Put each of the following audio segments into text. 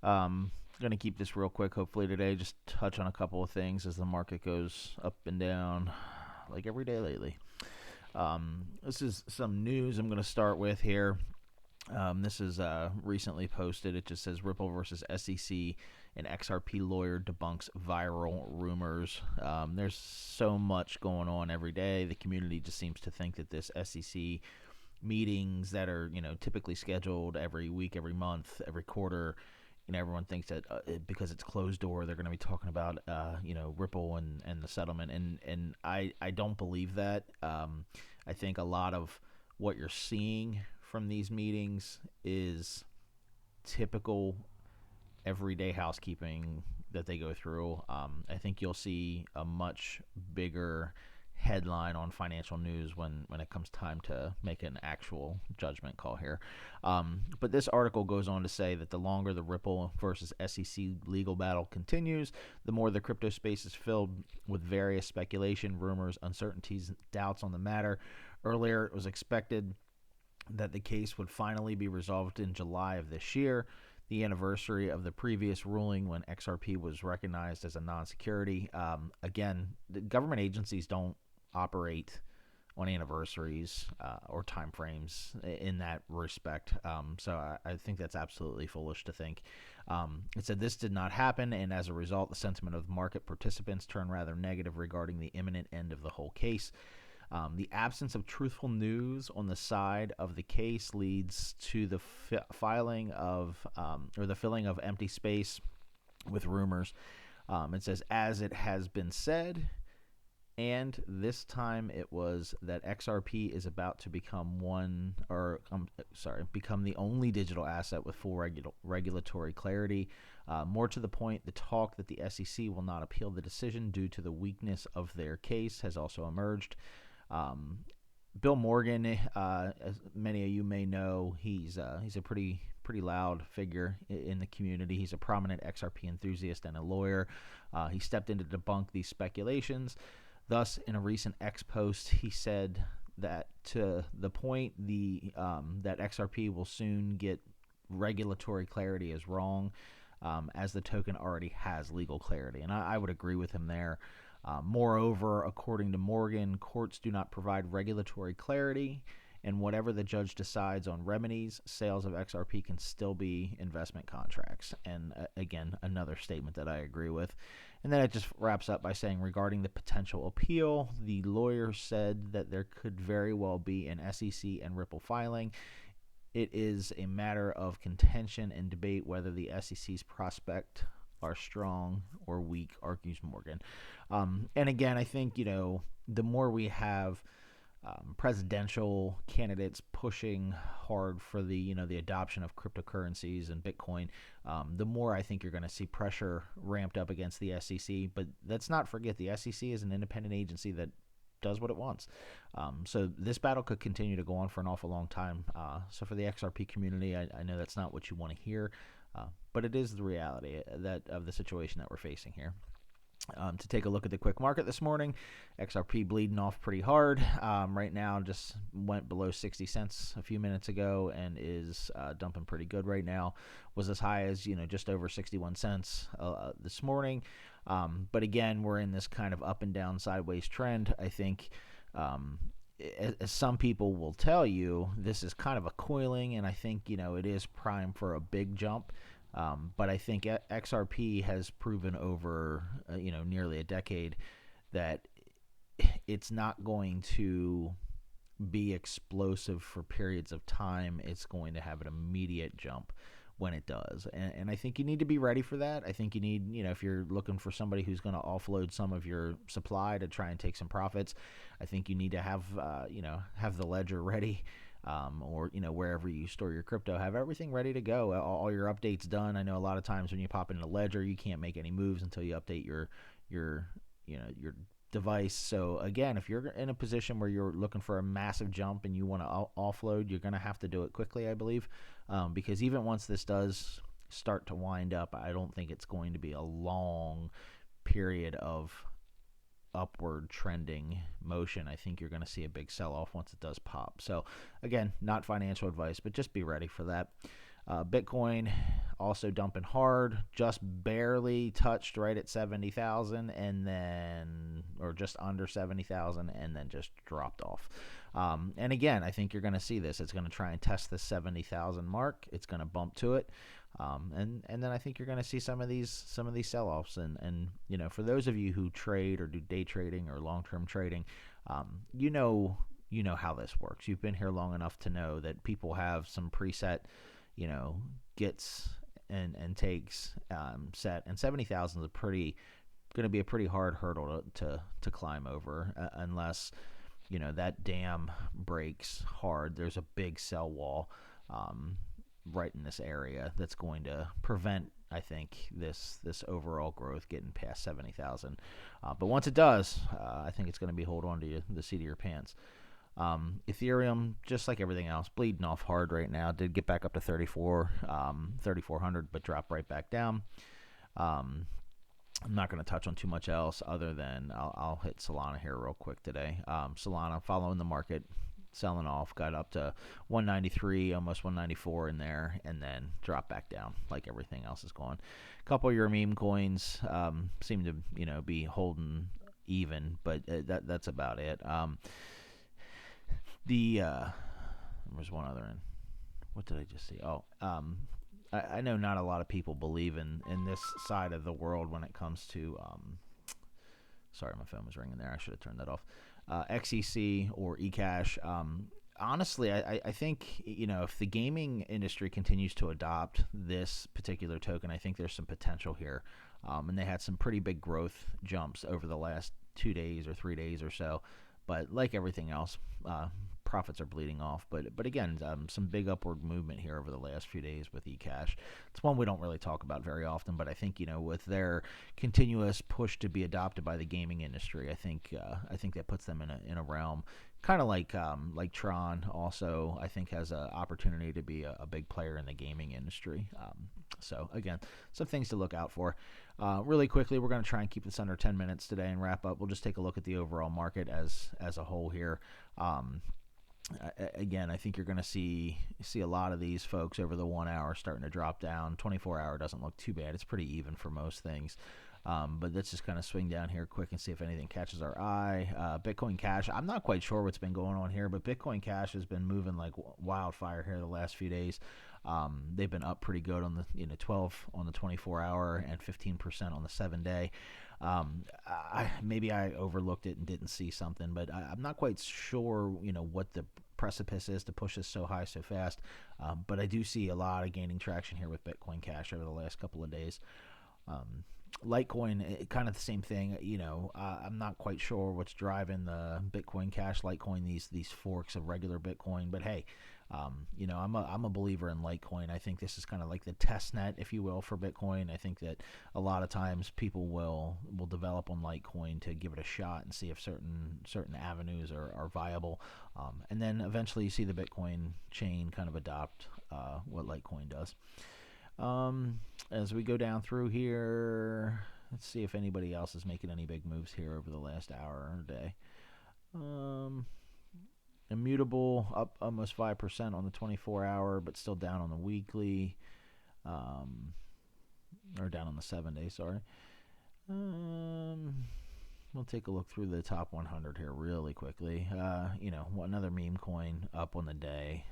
Going to keep this real quick, hopefully today. Just touch on a couple of things as the market goes up and down, like every day lately. This is some news I'm going to start with here. This is recently posted. It just says Ripple versus SEC. An XRP lawyer debunks viral rumors. There's so much going on every day. The community just seems to think that this SEC meetings that are typically scheduled every week, every month, every quarter. Everyone thinks that because it's closed door, they're going to be talking about Ripple and the settlement, and I don't believe that. I think a lot of what you're seeing from these meetings is typical everyday housekeeping that they go through. I think you'll see a much bigger headline on financial news when it comes time to make an actual judgment call here. But this article goes on to say that the longer the Ripple versus SEC legal battle continues, the more the crypto space is filled with various speculation, rumors, uncertainties, doubts on the matter. Earlier, it was expected that the case would finally be resolved in July of this year, the anniversary of the previous ruling when XRP was recognized as a non-security. Again, the government agencies don't operate on anniversaries or time frames in that respect. So I think that's absolutely foolish to think. It said this did not happen, and as a result, the sentiment of market participants turned rather negative regarding the imminent end of the whole case. The absence of truthful news on the side of the case leads to the filling of empty space with rumors. It says, as it has been said, and this time it was that XRP is about to become become the only digital asset with full regulatory clarity. More to the point, the talk that the SEC will not appeal the decision due to the weakness of their case has also emerged. Bill Morgan, as many of you may know, he's a pretty loud figure in the community. He's a prominent XRP enthusiast and a lawyer. He stepped in to debunk these speculations. Thus, in a recent X post, he said that to the point that XRP will soon get regulatory clarity is wrong, as the token already has legal clarity. And I would agree with him there. Moreover, according to Morgan, courts do not provide regulatory clarity, and whatever the judge decides on remedies, sales of XRP can still be investment contracts. And again, another statement that I agree with. And then it just wraps up by saying, regarding the potential appeal, the lawyer said that there could very well be an SEC and Ripple filing. It is a matter of contention and debate whether the SEC's prospect are strong or weak, argues Morgan. And again, I think, the more we have presidential candidates pushing hard for the adoption of cryptocurrencies and Bitcoin, the more I think you're going to see pressure ramped up against the SEC. But let's not forget, the SEC is an independent agency that does what it wants. So this battle could continue to go on for an awful long time. So for the XRP community, I know that's not what you want to hear, but it is the reality of the situation that we're facing here. To take a look at the quick market this morning, XRP bleeding off pretty hard. Right now, just went below 60 cents a few minutes ago and is dumping pretty good right now. Was as high as just over 61 cents this morning. But again, we're in this kind of up and down sideways trend. I think, as some people will tell you, this is kind of a coiling, and I think it is prime for a big jump. But I think XRP has proven over nearly a decade that it's not going to be explosive for periods of time. It's going to have an immediate jump when it does. And I think you need to be ready for that. I think you need, if you're looking for somebody who's going to offload some of your supply to try and take some profits, I think you need to have the ledger ready. Or wherever you store your crypto, have everything ready to go, all your updates done. I know a lot of times when you pop into Ledger, you can't make any moves until you update your device. So again, if you're in a position where you're looking for a massive jump and you want to offload, you're going to have to do it quickly, I believe, because even once this does start to wind up, I don't think it's going to be a long period of upward trending motion. I think you're going to see a big sell-off once it does pop. So again, not financial advice, but just be ready for that. Bitcoin also dumping hard, just barely touched right at 70,000, and then, or just under 70,000, and then just dropped off. And again, I think you're going to see this. It's going to try and test the 70,000 mark. It's going to bump to it. And then I think you're going to see some of these sell-offs, and for those of you who trade or do day trading or long-term trading, you know how this works. You've been here long enough to know that people have some preset, gets and takes set, and 70,000 is going to be a pretty hard hurdle to climb over, unless that dam breaks hard. There's a big sell wall right in this area that's going to prevent, I think, this overall growth getting past 70,000. But once it does, I think it's going to be hold on to the seat of your pants. Ethereum, just like everything else, bleeding off hard right now. Did get back up to 3,400, but dropped right back down. I'm not going to touch on too much else other than I'll hit Solana here real quick today. Solana following the market, selling off, got up to 193, almost 194 in there, and then dropped back down like everything else is going. A couple of your meme coins seem to be holding even, but that's about it. There's one other in. What did I just see? I know not a lot of people believe in this side of the world when it comes to sorry, my phone was ringing there. I should have turned that off. XEC or eCash. Honestly, I think if the gaming industry continues to adopt this particular token, I think there's some potential here. And they had some pretty big growth jumps over the last 2 days or 3 days or so. But like everything else, profits are bleeding off. But again, some big upward movement here over the last few days with eCash. It's one we don't really talk about very often, but I think with their continuous push to be adopted by the gaming industry, I think that puts them in a realm kind of like Tron. Also, I think has an opportunity to be a big player in the gaming industry. So again, some things to look out for. Really quickly, we're going to try and keep this under 10 minutes today and wrap up. We'll just take a look at the overall market as a whole here. Again, I think you're going to see a lot of these folks over the 1 hour starting to drop down. 24 hour doesn't look too bad. It's pretty even for most things. But let's just kind of swing down here quick and see if anything catches our eye. Bitcoin Cash, I'm not quite sure what's been going on here, but Bitcoin Cash has been moving like wildfire here the last few days. They've been up pretty good on the 12 on the 24 hour and 15% on the 7 day. Maybe I overlooked it and didn't see something, but I'm not quite sure what the precipice is to push this so high so fast. But I do see a lot of gaining traction here with Bitcoin Cash over the last couple of days. Litecoin, kind of the same thing. I'm not quite sure what's driving the Bitcoin Cash, Litecoin, these forks of regular Bitcoin. But hey, I'm a believer in Litecoin. I think this is kind of like the test net, if you will, for Bitcoin. I think that a lot of times people will develop on Litecoin to give it a shot and see if certain avenues are viable, and then eventually you see the Bitcoin chain kind of adopt what Litecoin does. As we go down through here, let's see if anybody else is making any big moves here over the last hour or day. Immutable up almost 5% on the 24 hour, but still down on the weekly, or down on the 7 day, sorry. We'll take a look through the top 100 here really quickly. Another meme coin up on the day.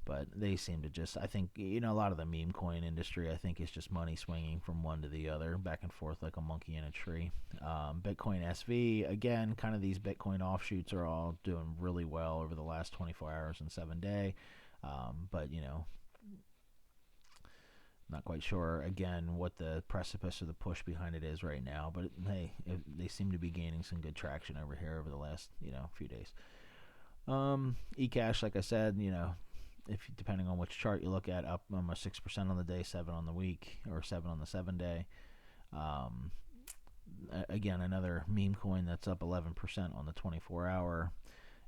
But they seem to just, I think, a lot of the meme coin industry, I think, is just money swinging from one to the other, back and forth like a monkey in a tree. Bitcoin SV, again, kind of these Bitcoin offshoots are all doing really well over the last 24 hours and 7 day. But, not quite sure, again, what the precipice or the push behind it is right now. But, they seem to be gaining some good traction over here over the last, few days. eCash, like I said, if depending on which chart you look at, up almost 6% on the day, 7 on the week, or 7 on the 7 day. Again, another meme coin that's up 11% on the 24 hour,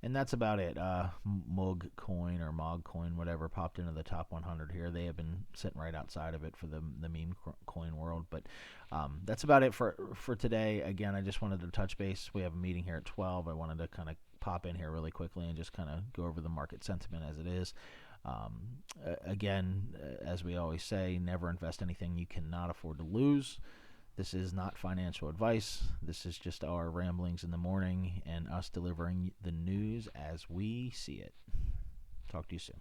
and that's about it. Mog coin or Mog coin, whatever, popped into the top 100 here. They have been sitting right outside of it for the meme coin world, but that's about it for today. Again, I just wanted to touch base. We have a meeting here at 12. I wanted to kind of pop in here really quickly and just kind of go over the market sentiment as it is. Again, as we always say, never invest anything you cannot afford to lose. This is not financial advice. This is just our ramblings in the morning and us delivering the news as we see it. Talk to you soon.